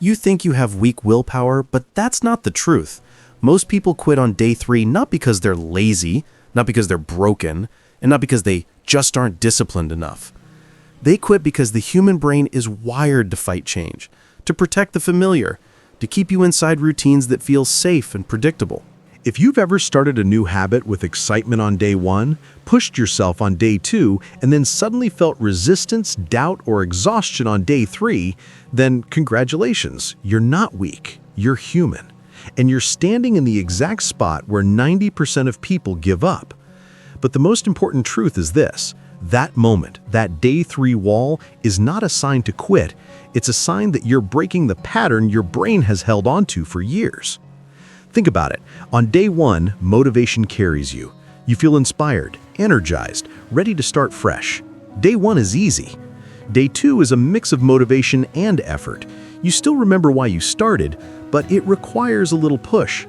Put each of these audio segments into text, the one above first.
You think you have weak willpower, but that's not the truth. Most people quit on day 3 not because they're lazy, not because they're broken, and not because they just aren't disciplined enough. They quit because the human brain is wired to fight change, to protect the familiar, to keep you inside routines that feel safe and predictable. If you've ever started a new habit with excitement on day 1, pushed yourself on day 2, and then suddenly felt resistance, doubt, or exhaustion on day 3, then congratulations, you're not weak, you're human. And you're standing in the exact spot where 90% of people give up. But the most important truth is this: that moment, that day 3 wall, is not a sign to quit. It's a sign that you're breaking the pattern your brain has held onto for years. Think about it. On day 1, motivation carries you. You feel inspired, energized, ready to start fresh. Day 1 is easy. Day 2 is a mix of motivation and effort. You still remember why you started, but it requires a little push.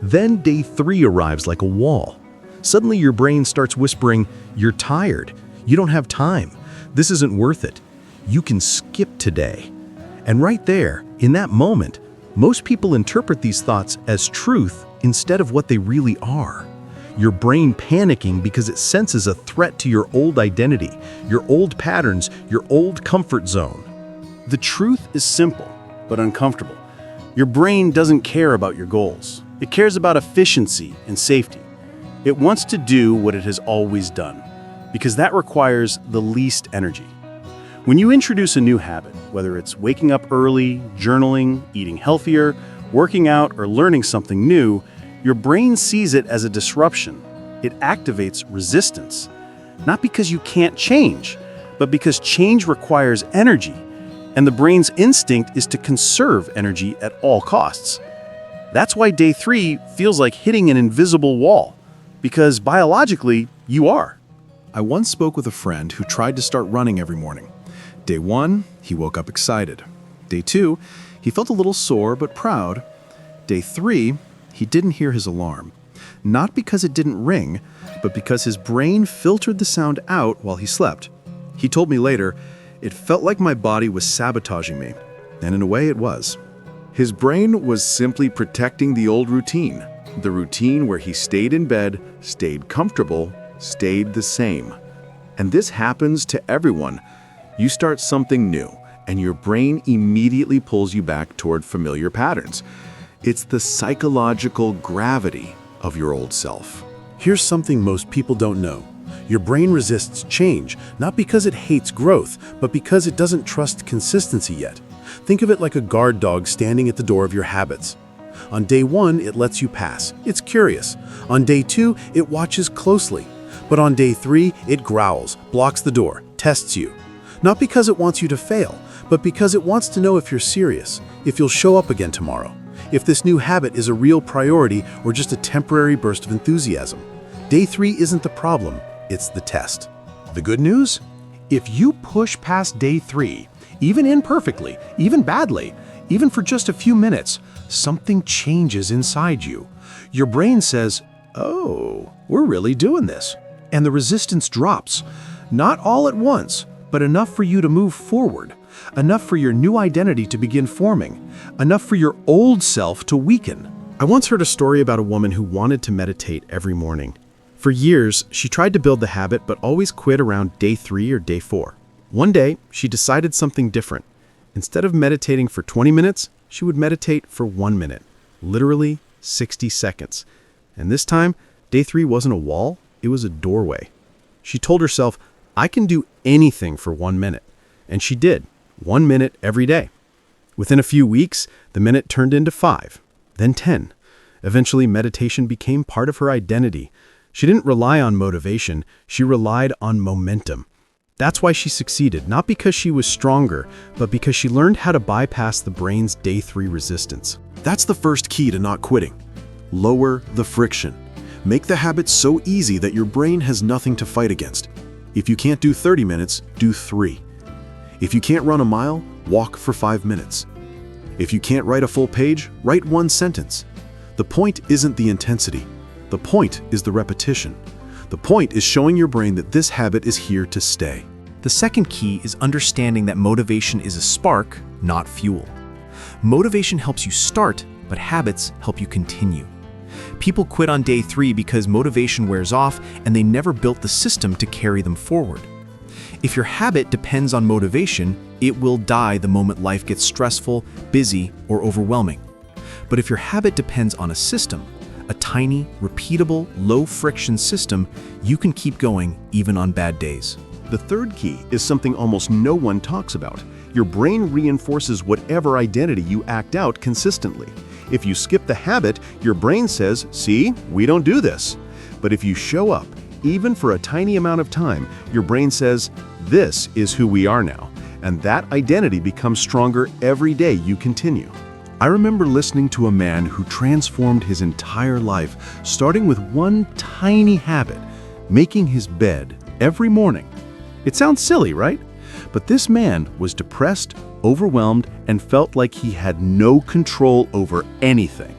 Then day 3 arrives like a wall. Suddenly your brain starts whispering, "You're tired. You don't have time. This isn't worth it. You can skip today." And right there, in that moment, most people interpret these thoughts as truth instead of what they really are. Your brain panicking because it senses a threat to your old identity, your old patterns, your old comfort zone. The truth is simple, but uncomfortable. Your brain doesn't care about your goals. It cares about efficiency and safety. It wants to do what it has always done, because that requires the least energy. When you introduce a new habit, whether it's waking up early, journaling, eating healthier, working out, or learning something new, your brain sees it as a disruption. It activates resistance. Not because you can't change, but because change requires energy, and the brain's instinct is to conserve energy at all costs. That's why day 3 feels like hitting an invisible wall, because biologically, you are. I once spoke with a friend who tried to start running every morning. Day 1, he woke up excited. Day 2, he felt a little sore but proud. Day 3, he didn't hear his alarm. Not because it didn't ring, but because his brain filtered the sound out while he slept. He told me later, "It felt like my body was sabotaging me." And in a way, it was. His brain was simply protecting the old routine. The routine where he stayed in bed, stayed comfortable, stayed the same. And this happens to everyone. You start something new, and your brain immediately pulls you back toward familiar patterns. It's the psychological gravity of your old self. Here's something most people don't know. Your brain resists change, not because it hates growth, but because it doesn't trust consistency yet. Think of it like a guard dog standing at the door of your habits. On day 1, it lets you pass. It's curious. On day 2, it watches closely. But on day 3, it growls, blocks the door, tests you. Not because it wants you to fail, but because it wants to know if you're serious, if you'll show up again tomorrow, if this new habit is a real priority or just a temporary burst of enthusiasm. Day 3 isn't the problem, it's the test. The good news? If you push past day 3, even imperfectly, even badly, even for just a few minutes, something changes inside you. Your brain says, "Oh, we're really doing this." And the resistance drops. Not all at once, but enough for you to move forward, enough for your new identity to begin forming, enough for your old self to weaken. I once heard a story about a woman who wanted to meditate every morning. For years, she tried to build the habit but always quit around day 3 or day 4. One day, she decided something different. Instead of meditating for 20 minutes, she would meditate for 1 minute, literally 60 seconds. And this time, day 3 wasn't a wall, it was a doorway. She told herself, "I can do anything for 1 minute." And she did, 1 minute every day. Within a few weeks, the minute turned into 5, then 10. Eventually, meditation became part of her identity. She didn't rely on motivation, she relied on momentum. That's why she succeeded, not because she was stronger, but because she learned how to bypass the brain's day 3 resistance. That's the first key to not quitting. Lower the friction. Make the habit so easy that your brain has nothing to fight against. If you can't do 30 minutes, do 3. If you can't run a mile, walk for 5 minutes. If you can't write a full page, write 1 sentence. The point isn't the intensity. The point is the repetition. The point is showing your brain that this habit is here to stay. The second key is understanding that motivation is a spark, not fuel. Motivation helps you start, but habits help you continue. People quit on day 3 because motivation wears off and they never built the system to carry them forward. If your habit depends on motivation, it will die the moment life gets stressful, busy, or overwhelming. But if your habit depends on a system, a tiny, repeatable, low-friction system, you can keep going even on bad days. The third key is something almost no one talks about. Your brain reinforces whatever identity you act out consistently. If you skip the habit, your brain says, "See, we don't do this." But if you show up, even for a tiny amount of time, your brain says, "This is who we are now." And that identity becomes stronger every day you continue. I remember listening to a man who transformed his entire life, starting with one tiny habit, making his bed every morning. It sounds silly, right? But this man was depressed, overwhelmed, and felt like he had no control over anything.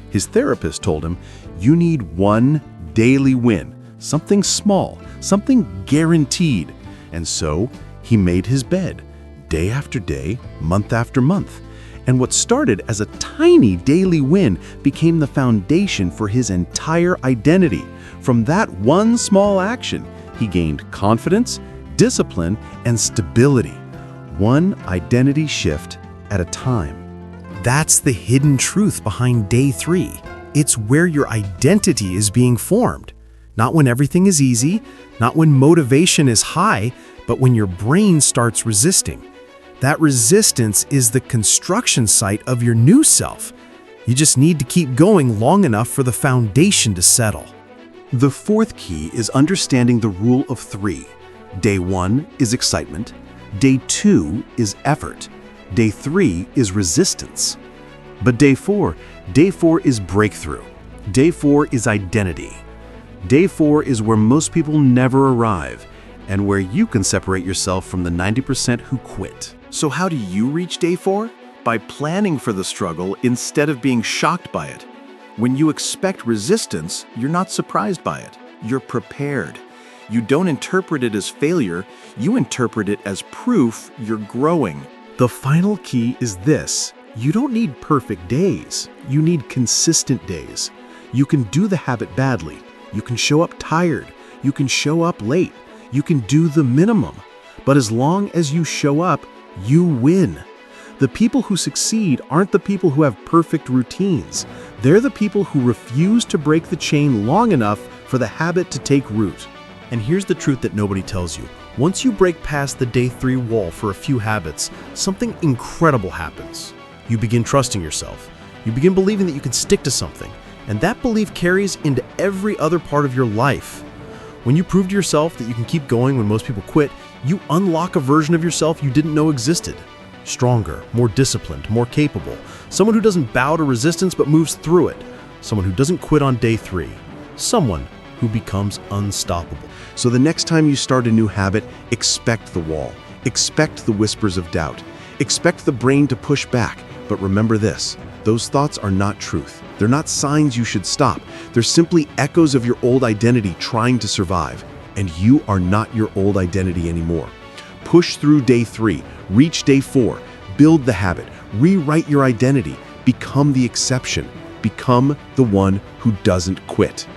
His therapist told him, "You need one daily win, something small, something guaranteed." And so he made his bed, day after day, month after month. And what started as a tiny daily win became the foundation for his entire identity. From that one small action, he gained confidence, discipline, and stability. One identity shift at a time. That's the hidden truth behind day 3. It's where your identity is being formed. Not when everything is easy, not when motivation is high, but when your brain starts resisting. That resistance is the construction site of your new self. You just need to keep going long enough for the foundation to settle. The fourth key is understanding the rule of 3. Day 1 is excitement. Day 2 is effort. Day 3 is resistance. But day 4 is breakthrough. Day 4 is identity. Day 4 is where most people never arrive, and where you can separate yourself from the 90% who quit. So how do you reach day 4? By planning for the struggle instead of being shocked by it. When you expect resistance, you're not surprised by it. You're prepared. You don't interpret it as failure, you interpret it as proof you're growing. The final key is this: you don't need perfect days, you need consistent days. You can do the habit badly, you can show up tired, you can show up late, you can do the minimum. But as long as you show up, you win. The people who succeed aren't the people who have perfect routines. They're the people who refuse to break the chain long enough for the habit to take root. And here's the truth that nobody tells you. Once you break past the day 3 wall for a few habits, something incredible happens. You begin trusting yourself. You begin believing that you can stick to something. And that belief carries into every other part of your life. When you prove to yourself that you can keep going when most people quit, you unlock a version of yourself you didn't know existed. Stronger, more disciplined, more capable. Someone who doesn't bow to resistance but moves through it. Someone who doesn't quit on day 3. Someone who becomes unstoppable. So the next time you start a new habit, expect the wall. Expect the whispers of doubt. Expect the brain to push back. But remember this, those thoughts are not truth. They're not signs you should stop. They're simply echoes of your old identity trying to survive. And you are not your old identity anymore. Push through day 3, reach day 4, build the habit, rewrite your identity, become the exception, become the one who doesn't quit.